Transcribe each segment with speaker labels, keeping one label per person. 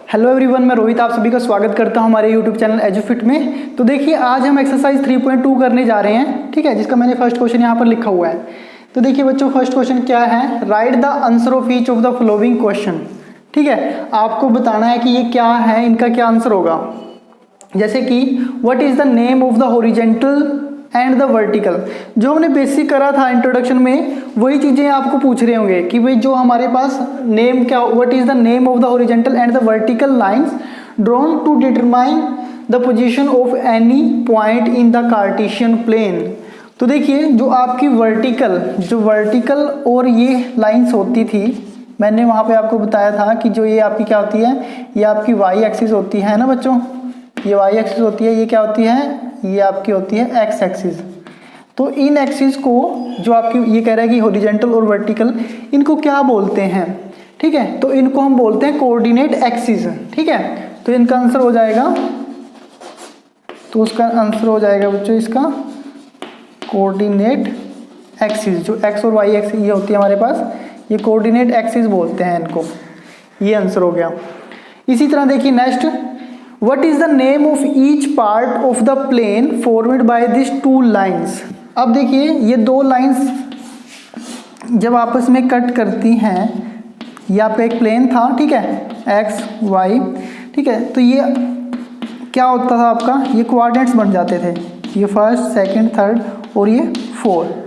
Speaker 1: Hello everyone, मैं रोहित आप सभी का स्वागत करता हूं हमारे यूट्यूब चैनल एजुफिट में। तो देखिए आज हम एक्सरसाइज 3.2 करने जा रहे हैं, ठीक है, जिसका मैंने फर्स्ट क्वेश्चन यहाँ पर लिखा हुआ है। तो देखिए बच्चों, फर्स्ट क्वेश्चन क्या है, right the answer of each of the following question. ठीक है, आपको बताना है कि ये क्या है, इनका क्या आंसर होगा। जैसे कि what is the name of the horizontal and the vertical. जो हमने बेसिक करा था इंट्रोडक्शन में, वही चीजें आपको पूछ रहे होंगे कि भाई जो हमारे पास नेम क्या, what is the name of the horizontal and the vertical lines drawn to determine the position of any point in the Cartesian plane. तो देखिए जो आपकी वर्टिकल और ये लाइंस होती थी, मैंने वहां पे आपको बताया था कि जो ये आपकी क्या होती है, ये आपकी वाई एक्सिस होती है ना बच्चों, ये वाई एक्सिस होती है, ये क्या होती है, ये आपकी होती है एक्स एक्सिस। तो इन एक्सिस को जो आपकी ये कह रहा है कि हॉरिजॉन्टल और वर्टिकल, इनको क्या बोलते हैं, ठीक है, तो इनको हम बोलते हैं कोऑर्डिनेट एक्सिस। ठीक है, तो इनका आंसर हो जाएगा, तो उसका आंसर हो जाएगा बच्चों इसका कोऑर्डिनेट एक्सिस। जो एक्स और वाई एक्सिस ये होती है हमारे पास, ये कोऑर्डिनेट एक्सिस बोलते हैं इनको। ये आंसर हो गया। इसी तरह देखिए next, What is the name of each part of the plane formed by these two lines? अब देखिए ये दो लाइंस जब आपस में कट करती हैं, ये आपका एक प्लेन था, ठीक है, एक्स वाई, ठीक है, तो ये क्या होता था आपका, ये कोऑर्डिनेट्स बन जाते थे, ये फर्स्ट सेकंड थर्ड और ये फोर।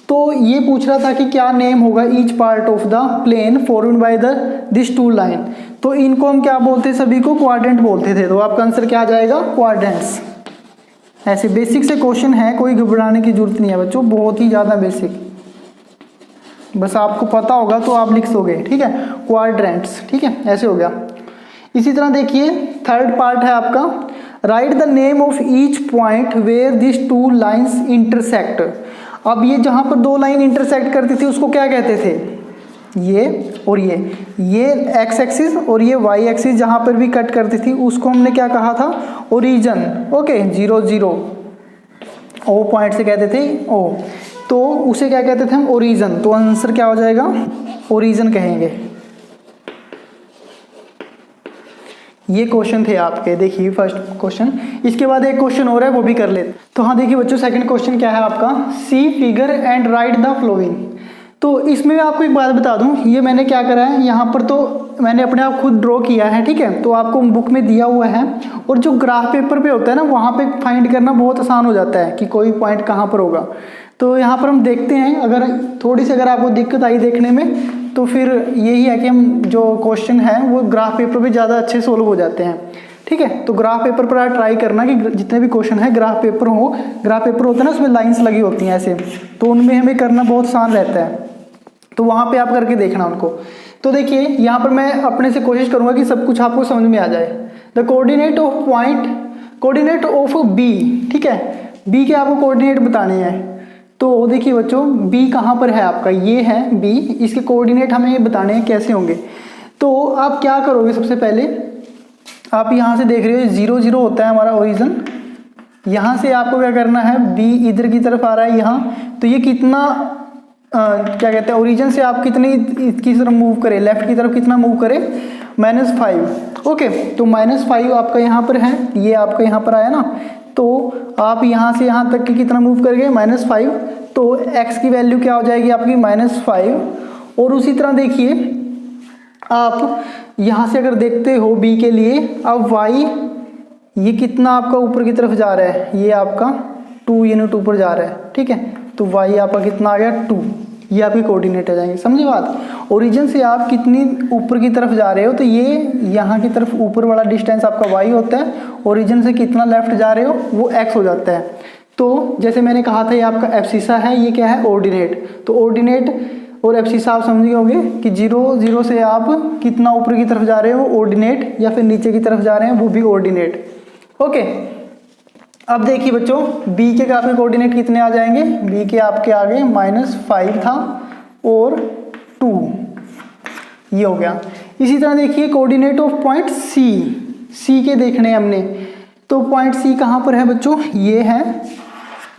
Speaker 1: तो ये पूछ रहा था कि क्या नेम होगा each part of the plane formed by the this two line. तो इनको हम क्या बोलते हैं, सभी को क्वाड्रेंट बोलते थे। तो आपका आंसर क्या आ जाएगा, क्वाड्रेंट्स। ऐसे बेसिक से क्वेश्चन है, कोई घबराने की जरूरत नहीं है बच्चों, बहुत ही ज़्यादा बेसिक, बस आपको पता होगा तो आप लिख दोगे, ठीक है, क्वाड्रेंट्स। ठीक है, ऐसे हो गया। इसी तरह देखिए थर्ड पार्ट है आपका, write the name of each point where this two lines intersect. अब ये जहाँ पर दो लाइन इंटरसेक्ट करती थी उसको क्या कहते थे, ये और ये एक्स एक्सिस और ये वाई एक्सिस जहाँ पर भी कट करती थी उसको हमने क्या कहा था, ओरिजन। ओके, 0 0 ओ पॉइंट से कहते थे ओ, तो उसे क्या कहते थे हम, ओरिजन। तो आंसर क्या हो जाएगा, ओरिजन कहेंगे। ये क्वेश्चन थे आपके, देखिए फर्स्ट क्वेश्चन। इसके बाद एक क्वेश्चन और है, वो भी कर लेते। तो हाँ देखिए बच्चों, सेकंड क्वेश्चन क्या है आपका, see figure and write the following. तो इसमें आपको एक बात बता दूं, ये मैंने क्या करा है, यहाँ पर तो मैंने अपने आप खुद ड्रॉ किया है, ठीक है, तो आपको बुक में दिया हुआ है। और जो ग्राफ पेपर पे होता है ना, वहाँ पे फाइंड करना बहुत आसान हो जाता है कि कोई पॉइंट कहाँ पर होगा। तो यहाँ पर हम देखते हैं, अगर थोड़ी सी अगर आपको दिक्कत आई देखने में, तो फिर यही है कि हम जो क्वेश्चन है वो ग्राफ पेपर पे ज़्यादा अच्छे सोल्व हो जाते हैं। ठीक है, तो ग्राफ पेपर पर आप ट्राई करना कि जितने भी क्वेश्चन है ग्राफ पेपर हो, ग्राफ पेपर होता है ना, उसमें लाइंस लगी होती हैं ऐसे, तो उनमें हमें करना बहुत आसान रहता है। तो वहाँ पे आप करके देखना उनको। तो देखिए यहाँ पर मैं अपने से कोशिश करूँगा कि सब कुछ आपको समझ में आ जाए। The coordinate of point, coordinate of B, ठीक है, बी के आपको कोऑर्डिनेट बताने हैं। तो देखिए बच्चों, बी कहाँ पर है आपका, ये है बी, इसके कोऑर्डिनेट हमें बताने हैं कैसे होंगे। तो आप क्या करोगे, सबसे पहले आप यहाँ से देख रहे हो 0 0 होता है हमारा ओरिजिन। यहाँ से आपको क्या करना है, बी इधर की तरफ आ रहा है यहाँ, तो ये कितना क्या कहते हैं, ओरिजिन से आप कितनी इसकी तरफ मूव करें, लेफ्ट की तरफ कितना मूव करें, -5। ओके, तो -5 आपका यहाँ पर है, ये आपका यहाँ पर आया ना, तो आप यहाँ से यहाँ तक की कितना मूव करेंगे, -5। तो x की वैल्यू क्या हो जाएगी आपकी, -5। और उसी तरह देखिए आप यहाँ से अगर देखते हो b के लिए, अब y ये कितना आपका ऊपर की तरफ जा रहा है, ये आपका 2 यूनिट ऊपर जा रहा है, ठीक है, तो y आपका कितना आ गया, 2। ये आपके कोऑर्डिनेट आ जाएंगे, समझे बात। ओरिजिन से आप कितनी ऊपर की तरफ जा रहे हो, तो ये यहाँ की तरफ ऊपर वाला डिस्टेंस आपका y होता है, ओरिजिन से कितना लेफ्ट जा रहे हो वो x हो जाता है। तो जैसे मैंने कहा था, ये आपका एब्सिसा है, ये क्या है, ऑर्डिनेट। तो ऑर्डिनेट और एब्सिसा आप समझ गए होंगे कि 0 0 से आप कितना ऊपर की तरफ जा रहे हो ऑर्डिनेट, या फिर नीचे की तरफ जा रहे हैं वो भी ऑर्डिनेट। ओके, अब देखिए बच्चों, b के आपके कोऑर्डिनेट कितने आ जाएंगे, b के आपके आगे -5 था और 2, ये हो गया। इसी तरह देखिए कोऑर्डिनेट ऑफ पॉइंट c के देखने हमने, तो पॉइंट c कहाँ पर है बच्चों, ये है।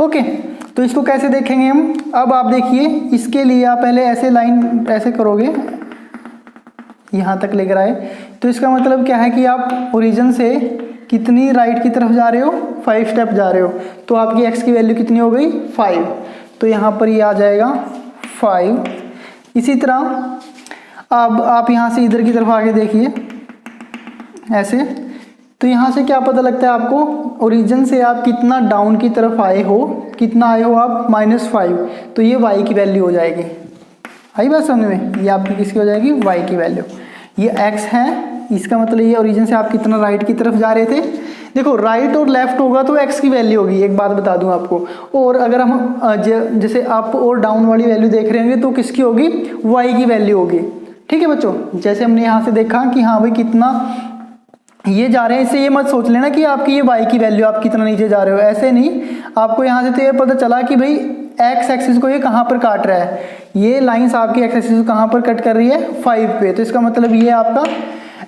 Speaker 1: ओके, तो इसको कैसे देखेंगे हम, अब आप देखिए इसके लिए आप पहले ऐसे लाइन ऐसे करोगे, यहाँ तक लेकर आए, तो इसका मतलब क्या है कि आप ओरिजिन से कितनी राइट की तरफ जा रहे हो, 5 स्टेप जा रहे हो, तो आपकी x की वैल्यू कितनी हो गई 5। तो यहाँ पर ये आ जाएगा 5। इसी तरह अब आप यहाँ से इधर की तरफ आगे देखिए ऐसे, तो यहाँ से क्या पता लगता है आपको, ओरिजिन से आप कितना डाउन की तरफ आए हो, कितना आए हो आप -5, तो ये y की वैल्यू हो जाएगी। आई बात समझ में, ये आपकी किसकी हो जाएगी y की वैल्यू। ये x है, इसका मतलब ये ओरिजिन से आप कितना राइट की तरफ जा रहे थे। देखो राइट और लेफ्ट होगा तो x की वैल्यू होगी, एक बात बता दूं आपको। और अगर हम जैसे अप और डाउन वाली वैल्यू देख रहे होंगे तो किसकी होगी, y की वैल्यू होगी। ठीक है बच्चों, जैसे हमने यहाँ से देखा कि हाँ भाई कितना ये जा रहे हैं, इससे ये मत सोच लेना कि आपकी ये y की वैल्यू आप कितना नीचे जा रहे हो, ऐसे नहीं। आपको यहाँ से तो ये पता चला कि भाई x एक्सिस को ये कहाँ पर काट रहा है, ये लाइंस आपकी x एक्सिस को कहाँ पर कट कर रही है 5 पे, तो इसका मतलब ये आपका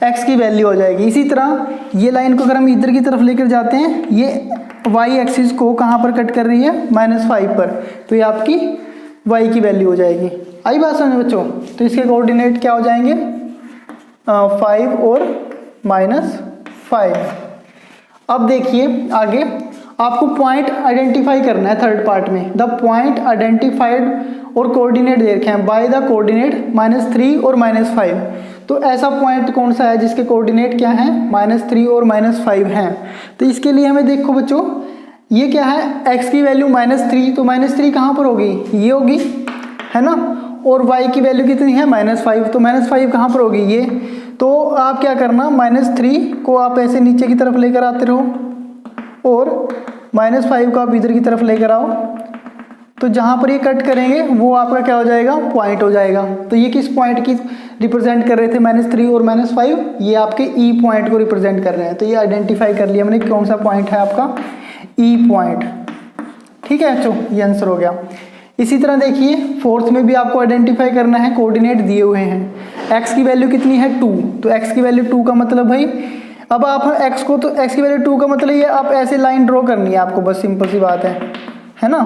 Speaker 1: x की वैल्यू हो जाएगी। इसी तरह ये लाइन को अगर हम इधर की तरफ लेकर जाते हैं, ये y एक्सिस को कहाँ पर कट कर रही है -5 पर, तो ये आपकी y की वैल्यू हो जाएगी। आई बात समझ बच्चों, तो इसके कोऑर्डिनेट क्या हो जाएंगे 5 और -5। अब देखिए आगे आपको पॉइंट आइडेंटिफाई करना है थर्ड पार्ट में। द पॉइंट आइडेंटिफाइड और कोऑर्डिनेट दे रखे हैं बाय द कोऑर्डिनेट -3 और -5। तो ऐसा पॉइंट कौन सा है जिसके कोऑर्डिनेट क्या है -3 और -5 हैं। तो इसके लिए हमें देखो बच्चों, ये क्या है x की वैल्यू -3, तो -3 कहाँ पर होगी, ये होगी है ना, और y की वैल्यू कितनी है -5, तो -5 कहाँ पर होगी ये। तो आप क्या करना, -3 को आप ऐसे नीचे की तरफ लेकर आते रहो और -5 को आप इधर की तरफ लेकर आओ, तो जहाँ पर ये कट करेंगे वो आपका क्या हो जाएगा, पॉइंट हो जाएगा। तो ये किस पॉइंट की रिप्रेजेंट कर रहे थे -3 और -5, ये आपके ई पॉइंट को रिप्रेजेंट कर रहे हैं। तो ये आइडेंटिफाई कर लिया हमने कौन सा पॉइंट है आपका, ई पॉइंट। ठीक है बच्चों, ये आंसर हो गया। इसी तरह देखिए फोर्थ में भी आपको आइडेंटिफाई करना है, कोऑर्डिनेट दिए हुए हैं। x की वैल्यू कितनी है 2, तो x की वैल्यू 2 का मतलब भाई, अब आप x को, तो x की वैल्यू 2 का मतलब ये आप ऐसे लाइन ड्रॉ करनी है आपको, बस सिंपल सी बात है ना।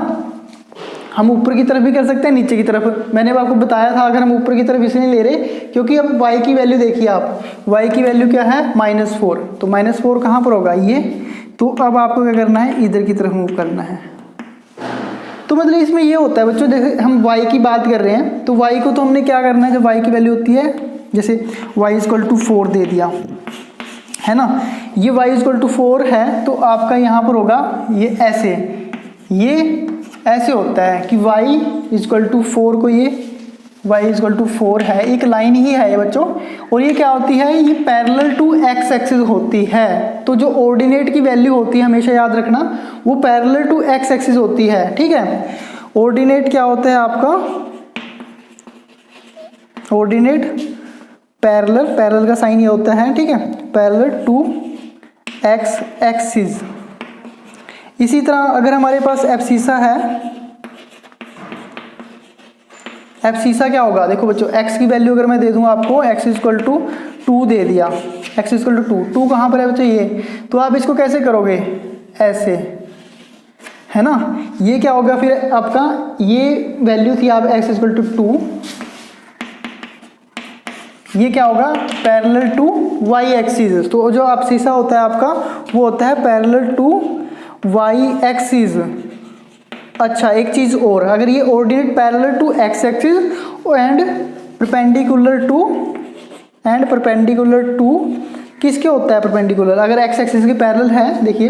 Speaker 1: हम ऊपर की तरफ भी कर सकते हैं, नीचे की तरफ। मैंने आपको बताया था अगर हम ऊपर की तरफ इसलिए ले रहे क्योंकि अब y की वैल्यू देखिए आप, y की वैल्यू क्या है -4, तो -4 कहाँ पर होगा ये, तो अब आपको क्या करना है, इधर की तरफ मूव करना है। तो मतलब इसमें ये होता है बच्चों, जैसे हम y की बात कर रहे हैं तो y को तो हमने क्या करना है, जब y की वैल्यू होती है, जैसे y = 4 दे दिया है ना, ये y = 4 है, तो आपका यहाँ पर होगा ये ऐसे, ये ऐसे होता है कि y = 4 को, ये y = 4 है, एक लाइन ही है ये बच्चों, और ये क्या होती है, ये पैरेलल टू x एक्सिस होती है। तो जो ऑर्डिनेट की वैल्यू होती है हमेशा याद रखना, वो पैरेलल टू x एक्सिस होती है। ठीक है, ऑर्डिनेट क्या होता है आपका, ऑर्डिनेट पैरेलल का साइन ये होता है, ठीक है, पैरेलल टू x एक्सिस। इसी तरह अगर हमारे पास एब्सिसा है, एब्सिसा क्या होगा, देखो बच्चों x की वैल्यू अगर मैं दे दूं आपको, x = 2 दे दिया, x = 2 कहाँ पर है बच्चों ये, तो आप इसको कैसे करोगे, ऐसे है ना। ये क्या होगा फिर आपका, ये वैल्यू थी आप x = 2, ये क्या होगा पैरेलल टू y एक्सिस। तो जो एब्सिसा होता है आपका वो होता है पैरेलल टू y एक्सिस। अच्छा एक चीज और, अगर ये ordinate parallel to x axis and perpendicular to किसके होता है परपेंडिकुलर, अगर x एक्सिस के पैरेलल है, देखिए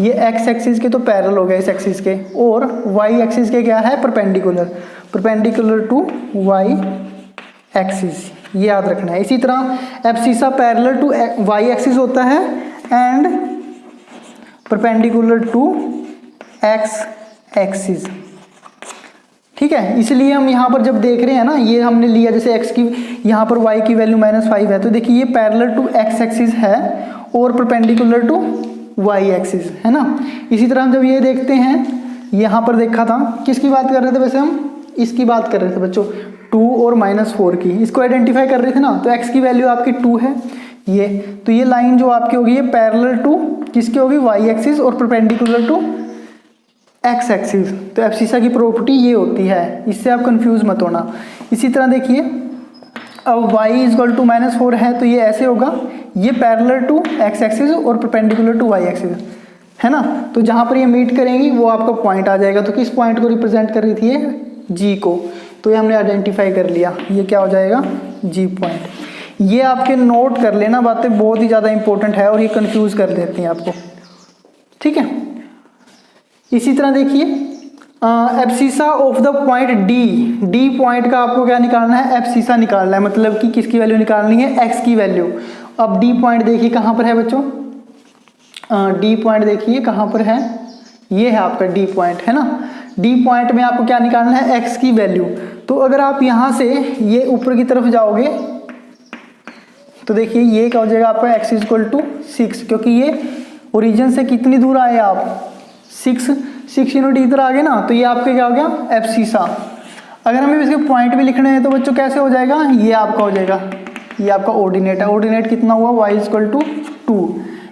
Speaker 1: ये x एक्सिस के तो पैरेलल हो गया इस एक्सिस के, और y एक्सिस के क्या है परपेंडिकुलर टू y एक्सिस, ये याद रखना है। इसी तरह abscissa parallel to y axis होता है and perpendicular to x axis. ठीक है, इसलिए हम यहाँ पर जब देख रहे हैं ना, ये हमने लिया जैसे x की, यहाँ पर y की वैल्यू -5 है, तो देखिए ये पैरेलल टू x एक्सिस है और परपेंडिकुलर टू y एक्सिस है ना। इसी तरह हम जब ये देखते हैं, यहाँ पर देखा था, किसकी बात कर रहे थे वैसे हम, इसकी बात कर रहे थे बच्चों, 2 और -4 की, इसको आइडेंटिफाई कर रहे थे ना। तो x की वैल्यू आपकी 2 है ये, तो ये लाइन जो आपकी होगी ये पैरेलल टू किसकी होगी, y एक्सिस और परपेंडिकुलर टू x एक्सिस। तो एब्सिसा की प्रॉपर्टी ये होती है, इससे आप कंफ्यूज मत होना। इसी तरह देखिए अब y इक्वल टू -4 है तो ये ऐसे होगा, ये पैरेलल टू x एक्सिस और परपेंडिकुलर टू y एक्सिस है ना। तो जहाँ पर ये मीट करेंगी वो आपका पॉइंट आ जाएगा। तो किस पॉइंट को रिप्रेजेंट कर रही थी ये? G को। तो ये हमने आइडेंटिफाई कर लिया, ये क्या हो जाएगा? G point. ये आपके नोट कर लेना, बातें बहुत ही ज़्यादा इंपॉर्टेंट है और ये कंफ्यूज कर देती हैं आपको, ठीक है। इसी तरह देखिए abscissa of the point D point का आपको क्या निकालना है? एब्सिसा निकालना है, मतलब कि किसकी वैल्यू निकालनी है? x की वैल्यू। अब डी पॉइंट देखिए कहाँ पर है बच्चों? डी पॉइंट देखिए कहाँ पर है? ये है आपका डी पॉइंट, है ना। डी पॉइंट में आपको क्या निकालना है? x की वैल्यू। तो अगर आप यहाँ से ये ऊपर की तरफ जाओगे तो देखिए ये क्या हो जाएगा आपका? x इक्वल टू 6, क्योंकि ये ओरिजिन से कितनी दूर आए आप? 6 यूनिट इधर आ गए ना, तो ये आपके क्या हो गया? एब्सिसा। अगर हमें इसके पॉइंट भी लिखने हैं तो बच्चों कैसे हो जाएगा? ये आपका हो जाएगा, ये आपका ऑर्डिनेट है। ऑर्डिनेट कितना हुआ? y equal to 2।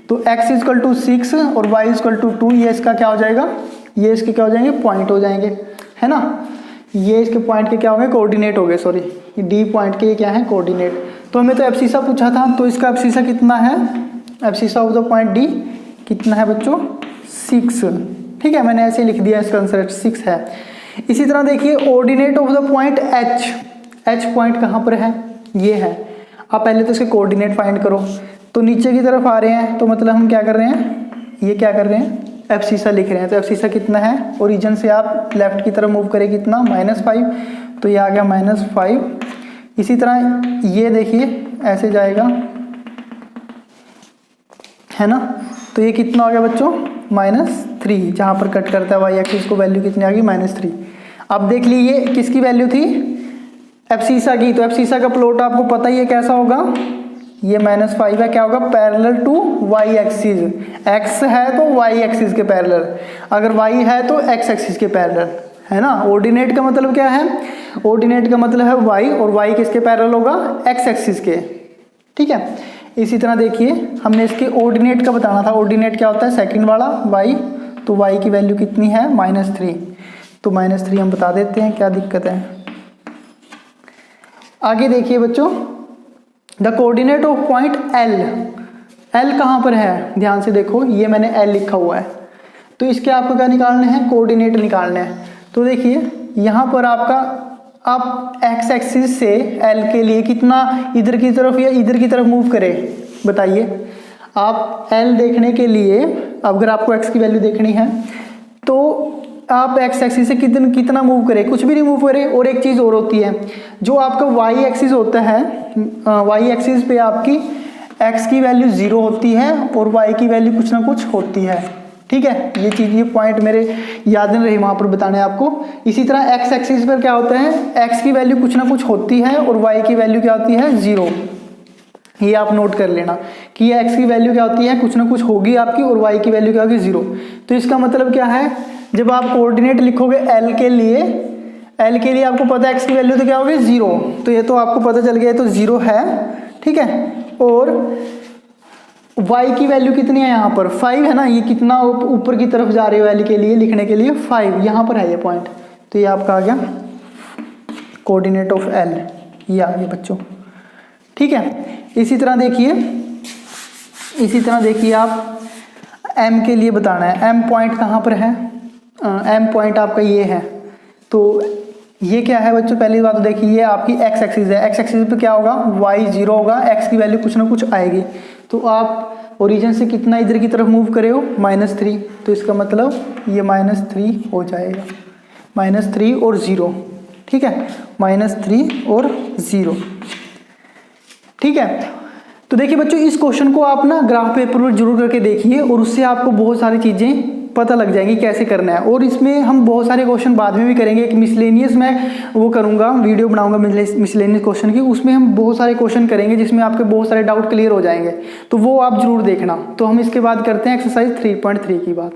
Speaker 1: तो x इक्वल टू 6 और y इक्वल टू 2, ये इसका क्या हो जाएगा? ये इसके क्या हो जाएंगे? पॉइंट हो जाएंगे, है ना। ये इसके पॉइंट के क्या होंगे? कोऑर्डिनेट हो गए, सॉरी, डी पॉइंट के ये क्या है? कोऑर्डिनेट। तो हमें तो एब्सिसा पूछा था, तो इसका एब्सिसा कितना है? Abscissa of the point D कितना है बच्चों? 6, ठीक है। मैंने ऐसे लिख दिया, इसका आंसर 6 है। इसी तरह देखिए ordinate of the point H point कहाँ पर है? ये है। आप पहले तो इसके कोऑर्डिनेट फाइंड करो। तो नीचे की तरफ आ रहे हैं तो मतलब हम क्या कर रहे हैं? ये क्या कर रहे हैं? एब्सिसा लिख रहे हैं। तो एब्सिसा कितना है? ओरिजिन से आप लेफ्ट की तरफ मूव करें कितना? -5, तो ये आ गया -5। इसी तरह ये देखिए ऐसे जाएगा, है ना। तो ये कितना हो गया बच्चों? -3। जहाँ पर कट करता है y एक्सिस को वैल्यू कितनी आ गई? -3। अब देख लीजिए किसकी वैल्यू थी? एब्सिसा की। तो एब्सिसा का प्लॉट आपको पता ही है कैसा होगा? ये -5 है, क्या होगा? Parallel to y axis. x है तो y एक्सिस के पैरेलल, अगर y है तो x एक्सिस के पैरेलल, है ना। ऑर्डिनेट का मतलब क्या है? ऑर्डिनेट का मतलब है y, और y किसके पैरेलल होगा? x एक्सिस के, ठीक है। इसी तरह देखिए हमने इसके ऑर्डिनेट का बताना था। ऑर्डिनेट क्या होता है? सेकंड वाला y। तो y की वैल्यू कितनी है? -3। तो -3 हम बता देते हैं, क्या दिक्कत है। आगे देखिए बच्चों, the coordinate of point L कहाँ पर है? ध्यान से देखो, ये मैंने L लिखा हुआ है। तो इसके आपको क्या निकालने हैं? कोऑर्डिनेट निकालने हैं। तो देखिए यहाँ पर आपका, आप x एक्सिस से L के लिए कितना इधर की तरफ या इधर की तरफ मूव करें? बताइए। आप L देखने के लिए, अगर आपको x की वैल्यू देखनी है तो आप x एक्सिस से कितना मूव करें? कुछ भी नहीं मूव करें। और एक चीज़ और होती है, जो आपका y एक्सिस होता है, y एक्सिस पे आपकी x की वैल्यू 0 होती है और y की वैल्यू कुछ ना कुछ होती है, ठीक है। ये चीज़, ये पॉइंट मेरे याद नहीं रही वहाँ पर बताने आपको। इसी तरह x एक्सिस पर क्या होता है? x की वैल्यू कुछ ना कुछ होती है और y की वैल्यू क्या होती है? 0। ये आप नोट कर लेना कि ये x की वैल्यू क्या होती है? कुछ ना कुछ होगी आपकी, और y की वैल्यू क्या होगी? 0। तो इसका मतलब क्या है? जब आप कोऑर्डिनेट लिखोगे L के लिए आपको पता है x की वैल्यू तो क्या होगी? 0। तो ये तो आपको पता चल गया, तो 0 है, ठीक है। और y की वैल्यू कितनी है? यहाँ पर 5 है ना। ये कितना ऊपर की तरफ जा रहे हो L के लिए लिखने के लिए? 5। यहाँ पर है ये पॉइंट। तो ये आपका आ गया कोऑर्डिनेट ऑफ L, ये आ गया बच्चों, ठीक है। इसी तरह देखिए आप M के लिए बताना है। M पॉइंट कहाँ पर है? M पॉइंट आपका ये है। तो ये क्या है बच्चों? पहली बात तो देखिए, ये आपकी x एक्सिस है। x एक्सिस पे क्या होगा? y 0 होगा, x की वैल्यू कुछ ना कुछ आएगी। तो आप ओरिजिन से कितना इधर की तरफ मूव करे हो? -3। तो इसका मतलब ये -3 हो जाएगा, -3 और 0, ठीक है। -3 और 0, ठीक है। तो देखिए बच्चों, इस क्वेश्चन को आप ना ग्राफ पेपर पर जरूर करके देखिए, और उससे आपको बहुत सारी चीज़ें पता लग जाएंगी कैसे करना है। और इसमें हम बहुत सारे क्वेश्चन बाद में भी करेंगे। एक मिसलेनियस मैं वो करूँगा, वीडियो बनाऊंगा मिसलेनियस क्वेश्चन की, उसमें हम बहुत सारे क्वेश्चन करेंगे जिसमें आपके बहुत सारे डाउट क्लियर हो जाएंगे। तो वो आप जरूर देखना। तो हम इसके बाद करते हैं एक्सरसाइज 3.3 की बात।